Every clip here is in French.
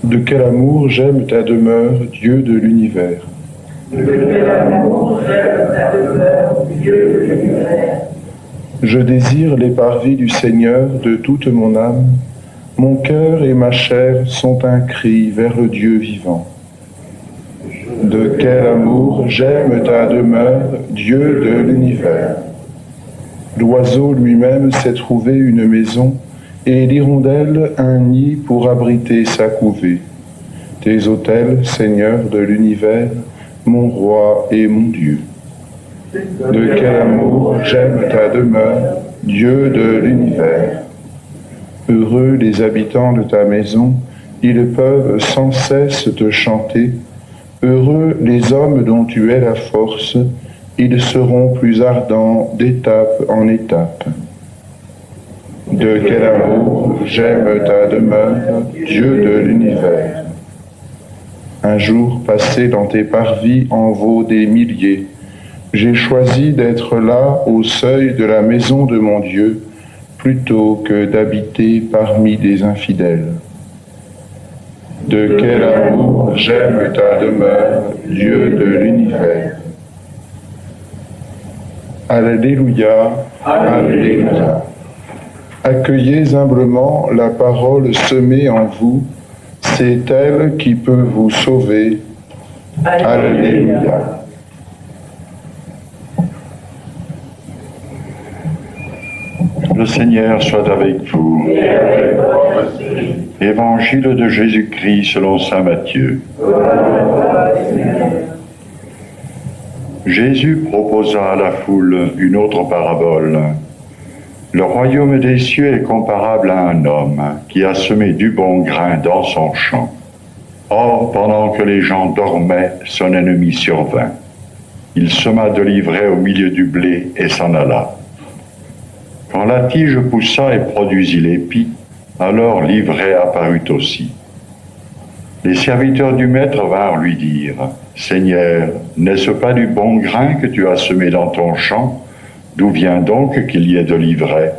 De quel amour j'aime ta demeure, Dieu de l'univers. De quel amour j'aime ta demeure, Dieu de l'univers. Je désire les parvis du Seigneur de toute mon âme. Mon cœur et ma chair sont un cri vers le Dieu vivant. De quel amour j'aime ta demeure, Dieu de l'univers. L'oiseau lui-même s'est trouvé une maison, et l'hirondelle un nid pour abriter sa couvée. Tes autels, Seigneur de l'univers, mon roi et mon Dieu. De quel amour j'aime ta demeure, Dieu de l'univers. Heureux les habitants de ta maison, ils peuvent sans cesse te chanter. Heureux les hommes dont tu es la force, ils seront plus ardents d'étape en étape. De quel amour j'aime ta demeure, Dieu de l'univers. Un jour passé dans tes parvis en vaut des milliers. J'ai choisi d'être là au seuil de la maison de mon Dieu, plutôt que d'habiter parmi les infidèles. De quel amour j'aime ta demeure, Dieu de l'univers. Alléluia, Alléluia. Accueillez humblement la parole semée en vous, c'est elle qui peut vous sauver. Alléluia. Le Seigneur soit avec vous. Évangile de Jésus-Christ selon saint Matthieu. Jésus proposa à la foule une autre parabole. Le royaume des cieux est comparable à un homme qui a semé du bon grain dans son champ. Or, pendant que les gens dormaient, son ennemi survint. Il sema de l'ivraie au milieu du blé et s'en alla. Quand la tige poussa et produisit l'épi, alors l'ivraie apparut aussi. Les serviteurs du maître vinrent lui dire « Seigneur, n'est-ce pas du bon grain que tu as semé dans ton champ ? D'où vient donc qu'il y ait de l'ivraie ?»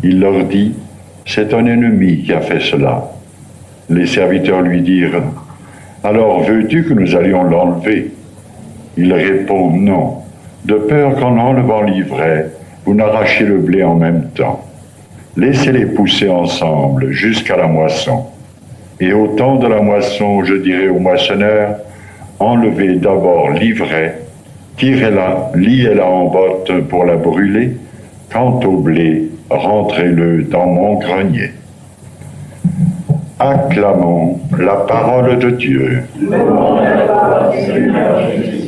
Il leur dit « C'est un ennemi qui a fait cela. » Les serviteurs lui dirent « Alors veux-tu que nous allions l'enlever ?» Il répond « Non, de peur qu'en enlevant l'ivraie, vous n'arrachiez le blé en même temps. Laissez-les pousser ensemble jusqu'à la moisson. Et au temps de la moisson, je dirai aux moissonneurs, enlevez d'abord l'ivraie, tirez-la, liez-la en botte pour la brûler. Quant au blé, rentrez-le dans mon grenier. Acclamons la parole de Dieu. Louange à toi, Seigneur Jésus.